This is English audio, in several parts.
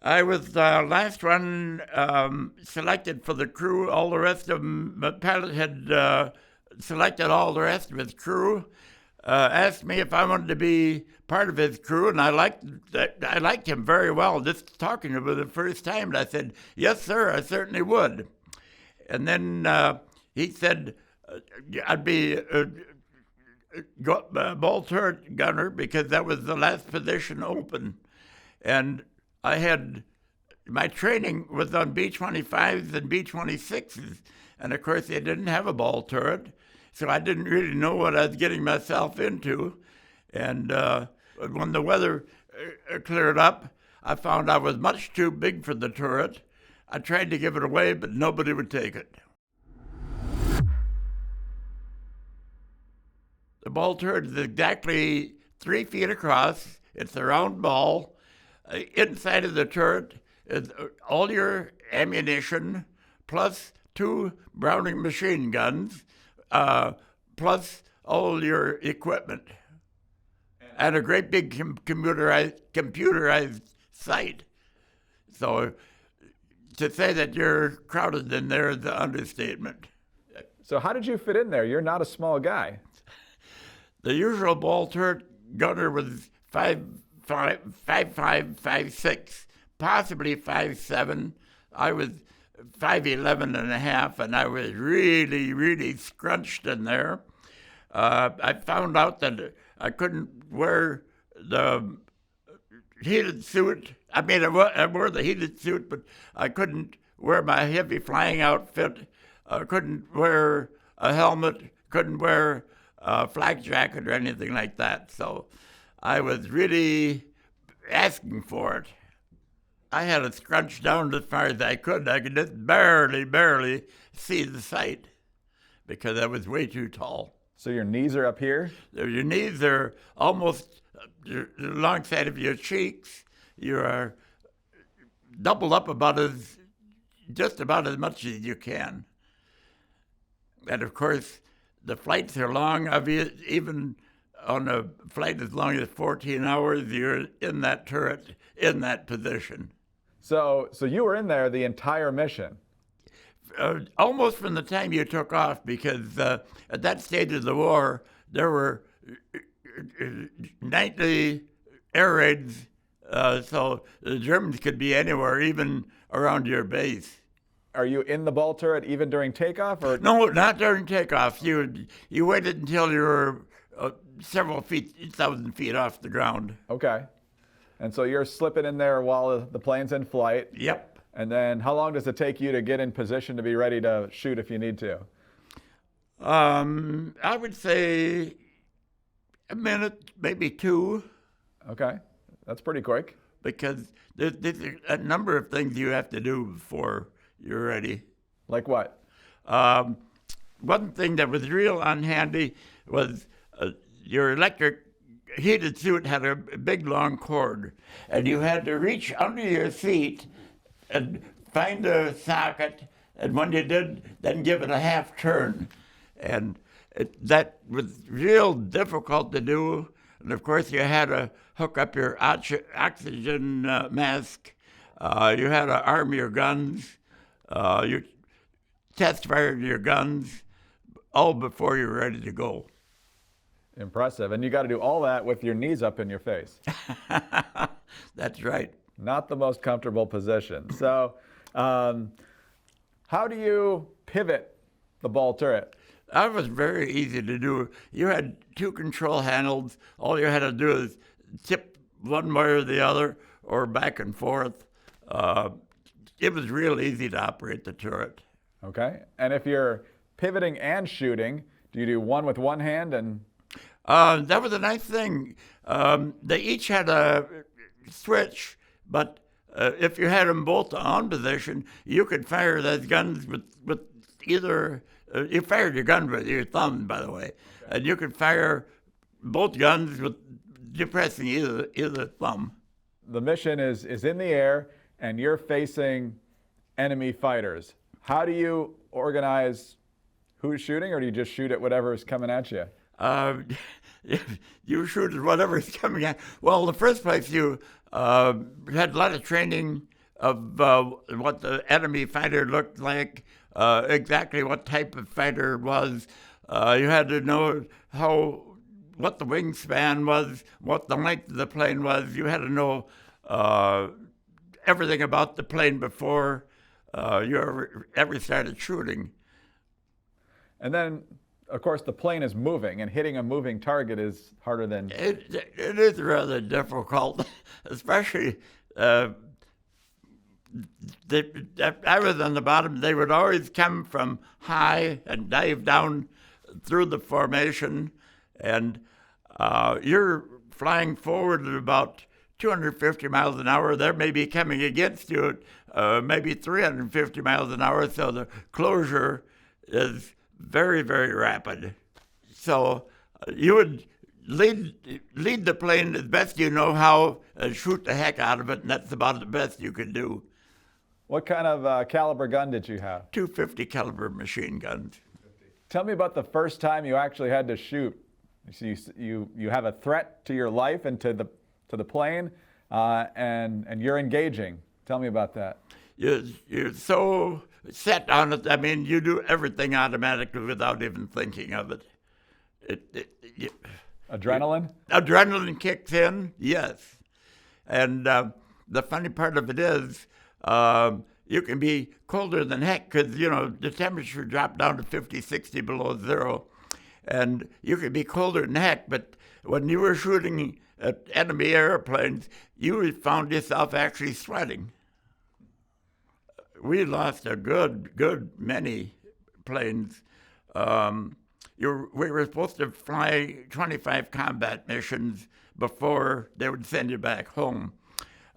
I was the last one selected for the crew. All the rest of them, the pilot had selected all the rest of his crew. Asked me if I wanted to be part of his crew, and I liked him very well. Just talking to him for the first time, and I said, "Yes, sir, I certainly would." And then he said, "I'd be a ball turret gunner because that was the last position open." And I had my training was on B-25s and B-26s, and of course they didn't have a ball turret, so I didn't really know what I was getting myself into. And when the weather cleared up, I found I was much too big for the turret. I tried to give it away, but nobody would take it. The ball turret is exactly 3 feet across. It's a round ball. Inside of the turret is all your ammunition, plus 2 Browning machine guns, plus all your equipment, and a great big computerized sight. So to say that you're crowded in there is an understatement. So how did you fit in there? You're not a small guy. The usual ball turret gunner was 5'5", 5'6", possibly 5'7". I was 5'11 and a half, and I was really, really scrunched in there. I found out that I couldn't wear the heated suit. I mean, I wore the heated suit, but I couldn't wear my heavy flying outfit. I couldn't wear a helmet, couldn't wear a flak jacket or anything like that. So I was really asking for it. I had it scrunched down as far as I could. I could just barely see the sight because I was way too tall. So your knees are up here? Your knees are almost alongside of your cheeks. You are doubled up just about as much as you can. And of course, the flights are long. Even on a flight as long as 14 hours, you're in that turret, in that position. So you were in there the entire mission? Almost from the time you took off, because at that stage of the war, there were nightly air raids, so the Germans could be anywhere, even around your base. Are you in the ball turret even during takeoff? Or No, not during takeoff. You waited until you were several feet, 1,000 feet off the ground. Okay. And so you're slipping in there while the plane's in flight? Yep. And then how long does it take you to get in position to be ready to shoot if you need to? I would say a minute, maybe 2. Okay. That's pretty quick. Because there's a number of things you have to do before you're ready. Like what? One thing that was real unhandy was your electric heated suit had a big long cord, and you had to reach under your seat and find a socket, and when you did, then give it a half turn. And that was real difficult to do. And of course, you had to hook up your oxygen mask. You had to arm your guns. You test fired your guns, all before you were ready to go. Impressive. And you got to do all that with your knees up in your face. That's right. Not the most comfortable position. So how do you pivot the ball turret? That was very easy to do. You had 2 control handles. All you had to do is tip one way or the other, or back and forth. It was real easy to operate the turret. Okay. And if you're pivoting and shooting, do you do one with one hand and... That was a nice thing. They each had a switch, but if you had them both on position, you could fire those guns with either... you fired your gun with your thumb, by the way, and you could fire both guns with depressing either thumb. The mission is in the air, and you're facing enemy fighters. How do you organize who's shooting, or do you just shoot at whatever is coming at you? You shoot at whatever is coming at. Well, in the first place, you had a lot of training of what the enemy fighter looked like, exactly what type of fighter it was. You had to know what the wingspan was, what the length of the plane was. You had to know everything about the plane before you ever started shooting. And then, of course, the plane is moving, and hitting a moving target is harder than... It is rather difficult, especially I was on the bottom. They would always come from high and dive down through the formation, and you're flying forward at about 250 miles an hour. They may be coming against you at maybe 350 miles an hour, so the closure is very, very rapid. So you would lead the plane as best you know how and shoot the heck out of it, and that's about the best you could do. What kind of caliber gun did you have? 250 caliber machine guns. Tell me about the first time you actually had to shoot. So you have a threat to your life and to the plane, and you're engaging. Tell me about that. You're so set on it. I mean, you do everything automatically without even thinking of it. Adrenaline? Adrenaline kicks in, yes. And the funny part of it is you can be colder than heck because, the temperature dropped down to 50, 60 below zero. And you can be colder than heck, but when you were shooting at enemy airplanes, you found yourself actually sweating. We lost a good many planes. We were supposed to fly 25 combat missions before they would send you back home.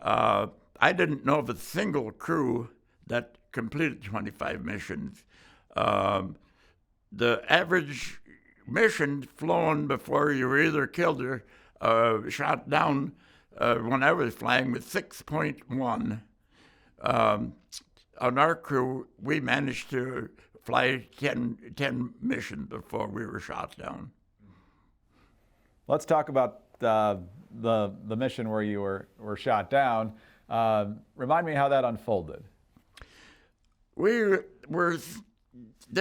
I didn't know of a single crew that completed 25 missions. The average mission flown before you were either killed or shot down when I was flying was 6.1. On our crew, we managed to fly 10 missions before we were shot down. Let's talk about the mission where you were shot down. Remind me how that unfolded. There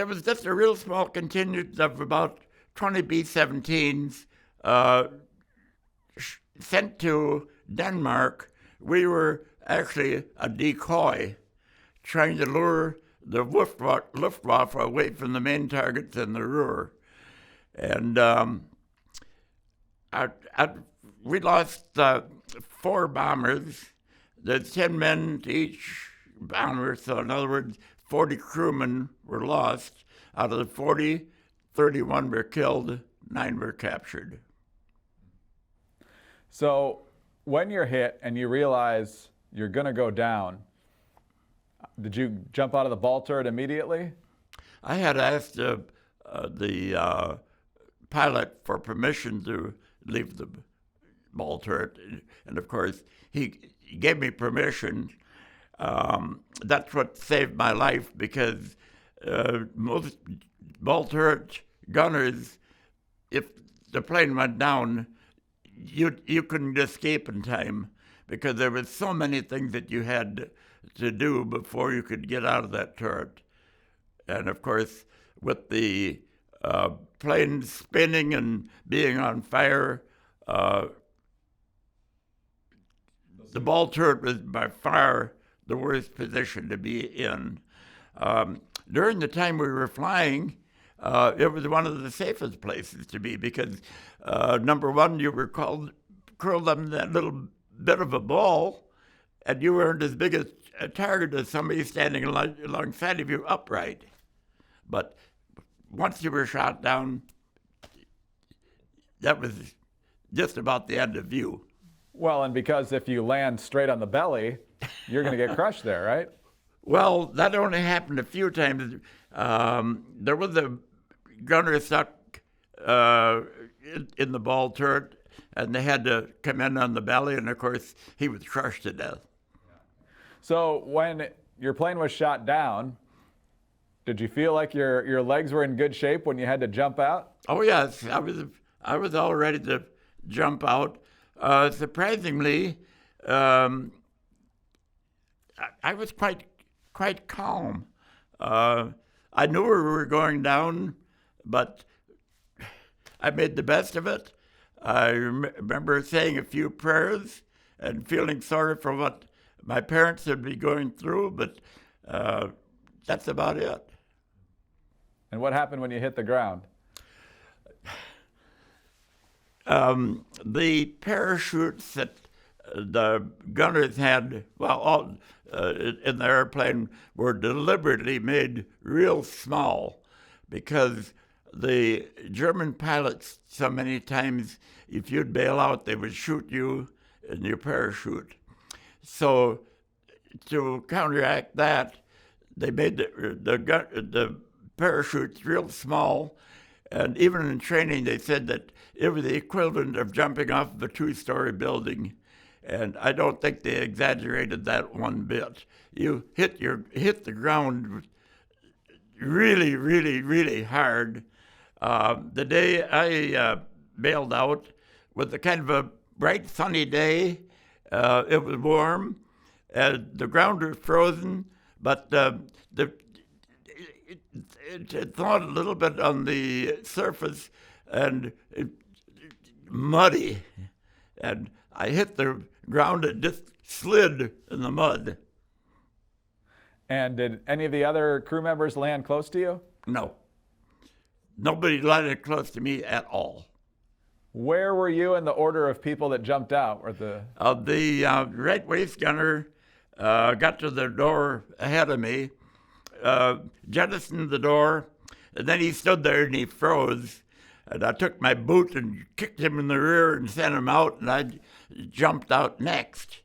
was just a real small contingent of about 20 B-17s sent to Denmark. We were actually a decoy, trying to lure the Luftwaffe away from the main targets in the Ruhr. And we lost 4 bombers. There's 10 men to each bomber, so in other words, 40 crewmen were lost. Out of the 40, 31 were killed, 9 were captured. So when you're hit and you realize you're going to go down, did you jump out of the ball turret immediately? I had asked the pilot for permission to leave the ball turret, and of course he gave me permission. That's what saved my life because most ball turret gunners, if the plane went down, you couldn't escape in time because there was so many things that you had to do before you could get out of that turret. And of course, with the plane spinning and being on fire, the ball turret was by far the worst position to be in. During the time we were flying, it was one of the safest places to be because, number one, you were curled up in that little bit of a ball, and you weren't as big a target as somebody standing alongside of you upright. But once you were shot down, that was just about the end of you. Well, and because if you land straight on the belly, you're going to get crushed there, right? Well, that only happened a few times. There was a gunner stuck in the ball turret, and they had to come in on the belly, and of course, he was crushed to death. So when your plane was shot down, did you feel like your legs were in good shape when you had to jump out? Oh yes, I was all ready to jump out. Surprisingly, I was quite calm. I knew we were going down, but I made the best of it. I remember saying a few prayers and feeling sorry for what my parents would be going through, but that's about it. And what happened when you hit the ground? The parachutes that the gunners had, all in the airplane, were deliberately made real small because the German pilots, so many times, if you'd bail out, they would shoot you in your parachute. So to counteract that, they made the parachutes real small. And even in training, they said that it was the equivalent of jumping off of a two-story building. And I don't think they exaggerated that one bit. You hit the ground really, really, really hard. The day I bailed out was a kind of a bright, sunny day. It was warm. The ground was frozen, but it thawed a little bit on the surface, and muddy. And I hit the ground and just slid in the mud. And did any of the other crew members land close to you? No. Nobody landed close to me at all. Where were you in the order of people that jumped out? Or the right waist gunner got to the door ahead of me, jettisoned the door, and then he stood there and he froze. And I took my boot and kicked him in the rear and sent him out, and I jumped out next.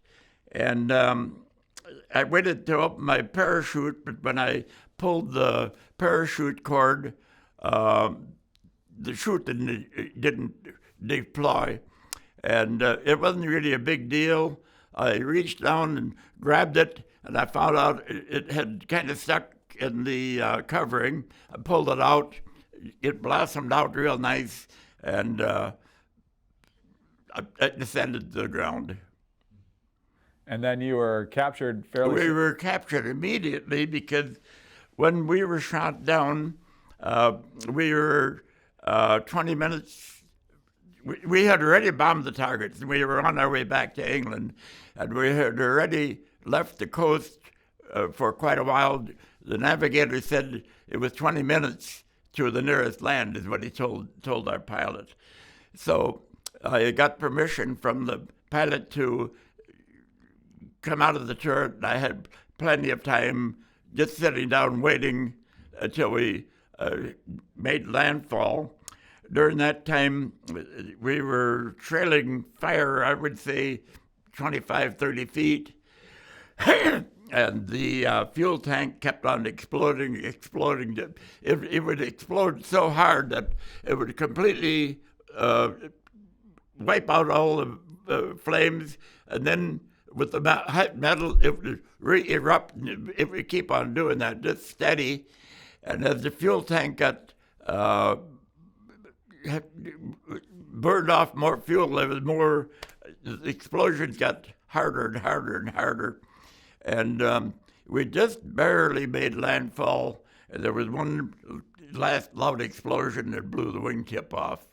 And I waited to open my parachute, but when I pulled the parachute cord, the chute didn't deploy. And it wasn't really a big deal. I reached down and grabbed it, and I found out it had kind of stuck in the covering. I pulled it out. It blossomed out real nice, and I descended to the ground. And then you were captured fairly We were captured immediately because when we were shot down, we were 20 minutes. We had already bombed the targets, and we were on our way back to England, and we had already left the coast for quite a while. The navigator said it was 20 minutes to the nearest land, is what he told our pilot. So I got permission from the pilot to come out of the turret, and I had plenty of time just sitting down waiting until we made landfall. During that time, we were trailing fire, I would say 25, 30 feet. And the fuel tank kept on exploding. It would explode so hard that it would completely wipe out all the flames, and then with the hot metal, it would re-erupt, and it would keep on doing that, just steady. And as the fuel tank got burned off more fuel, there was more, the explosions got harder and harder and harder. And we just barely made landfall, and there was one last loud explosion that blew the wingtip off.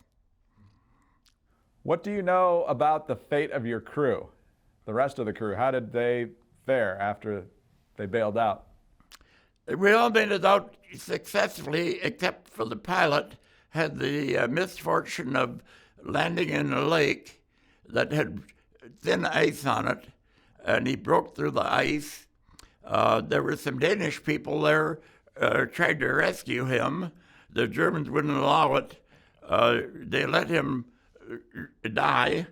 What do you know about the fate of your crew, the rest of the crew? How did they fare after they bailed out? We all made it out successfully, except for the pilot, had the misfortune of landing in a lake that had thin ice on it, and he broke through the ice. There were some Danish people there tried to rescue him. The Germans wouldn't allow it. They let him die,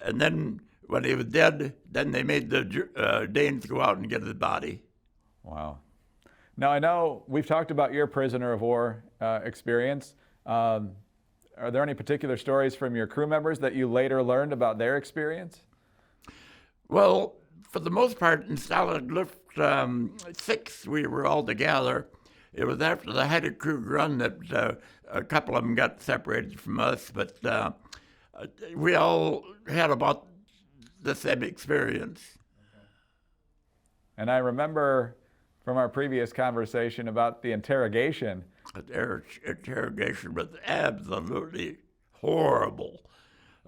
and then when he was dead, then they made the Danes go out and get his body. Wow. Now, I know we've talked about your prisoner of war experience. Are there any particular stories from your crew members that you later learned about their experience? Well, for the most part, in Solid Lift 6, we were all together. It was after the Haida crew run that a couple of them got separated from us, but we all had about the same experience. And I remember from our previous conversation about the interrogation. The interrogation was absolutely horrible.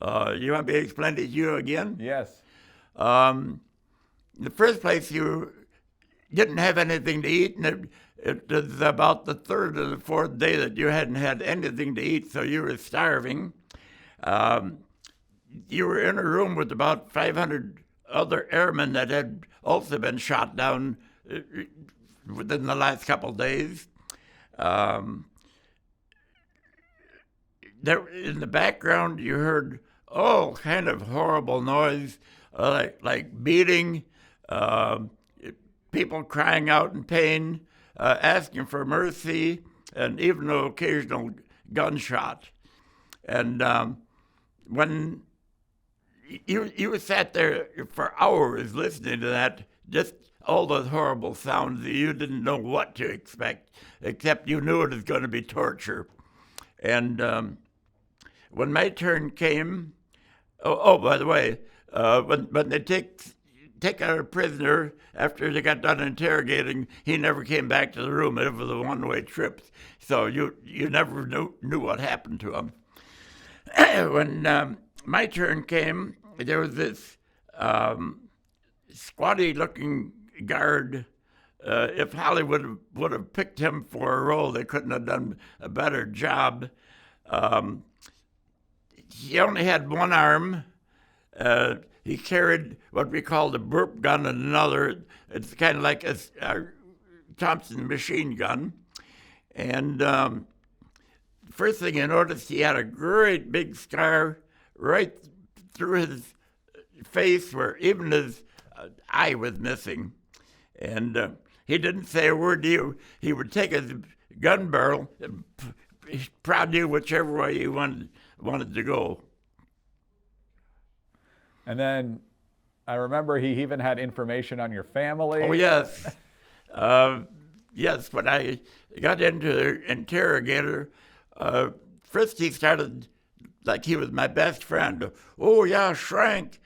You want me to explain it to you again? Yes. In the first place, you didn't have anything to eat, and it was about the third or the fourth day that you hadn't had anything to eat, so you were starving. You were in a room with about 500 other airmen that had also been shot down within the last couple of days. There, in the background, you heard all kind of horrible noise, like beating, people crying out in pain, asking for mercy, and even an occasional gunshot. And when you sat there for hours listening to that, just all those horrible sounds, you didn't know what to expect, except you knew it was going to be torture. And when my turn came, by the way, when they take out a prisoner after they got done interrogating, he never came back to the room. It was a one-way trip, so you never knew what happened to him. When my turn came, there was this squatty-looking guard. If Hollywood would have picked him for a role, they couldn't have done a better job. He only had one arm. He carried what we call the burp gun in another. It's kind of like a Thompson machine gun. And first thing you noticed, he had a great big scar right through his face where even his eye was missing. And he didn't say a word to you. He would take his gun barrel and prod you whichever way you wanted to go. And then I remember he even had information on your family. Oh, yes. Yes, when I got into the interrogator, first he started like he was my best friend. Oh, yeah, Schrenk,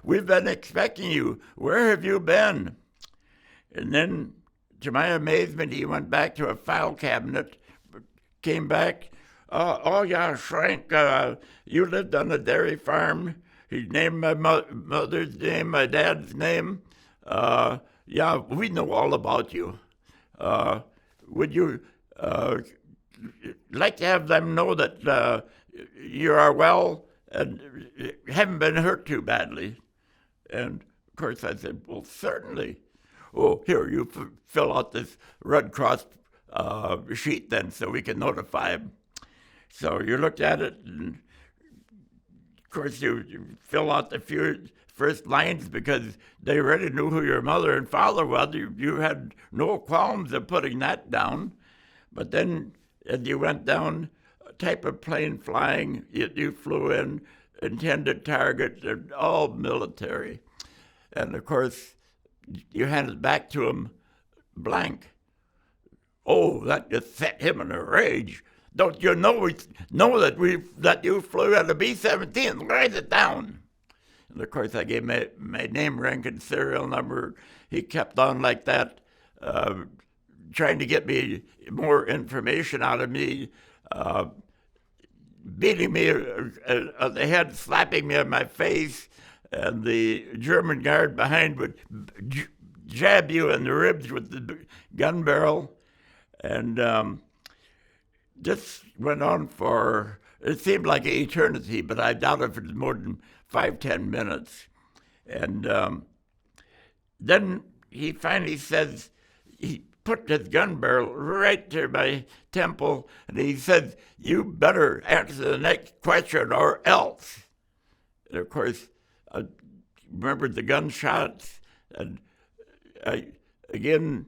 we've been expecting you. Where have you been? And then, to my amazement, he went back to a file cabinet, came back. Oh, yeah, Schrenk, you lived on a dairy farm. He named my mother's name, my dad's name. Yeah, we know all about you. Would you like to have them know that you are well and haven't been hurt too badly? And, of course, I said, well, certainly. Oh, here, you fill out this Red Cross sheet then so we can notify him. So you looked at it, and of course you fill out the few first lines because they already knew who your mother and father was. You had no qualms of putting that down. But then as you went down, type of plane flying you flew in, intended target, all military. And of course, you hand it back to him blank. Oh, that just set him in a rage. Don't you know that you flew at a B-17? Write it down. And of course, I gave my name, rank, and serial number. He kept on like that, trying to get me more information out of me, beating me on the head, slapping me on my face, and the German guard behind would jab you in the ribs with the gun barrel. And this went on for, it seemed like an eternity, but I doubt if it was more than 5-10 minutes. And then he finally says, he put his gun barrel right to my temple, and he said, you better answer the next question or else. And of course, I remembered the gunshots, and I again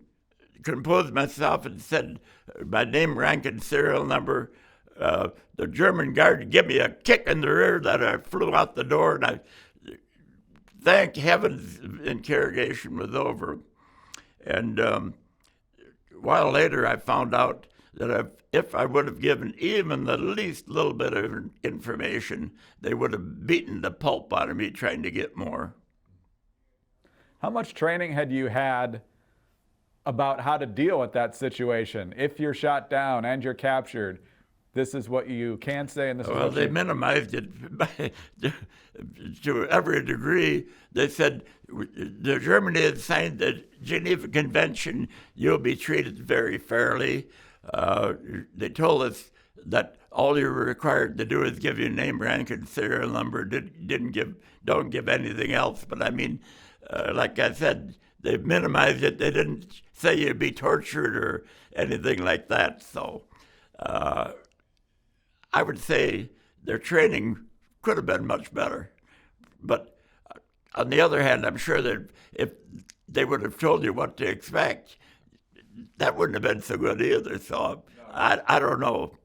composed myself and said my name, rank, and serial number. The German guard gave me a kick in the rear that I flew out the door, and I thank heavens the interrogation was over. And a while later, I found out that if I would have given even the least little bit of information, they would have beaten the pulp out of me trying to get more. How much training had you had about how to deal with that situation? If you're shot down and you're captured, this is what you can say, and this is Well, what they you... minimized it to every degree. They said Germany had signed the Geneva Convention. You'll be treated very fairly. They told us that all you were required to do is give your name, rank, and serial number. Don't give anything else. But I mean, like I said, they minimized it. They didn't say you'd be tortured or anything like that. So I would say their training could have been much better. But on the other hand, I'm sure that if they would have told you what to expect, that wouldn't have been so good either. So I don't know.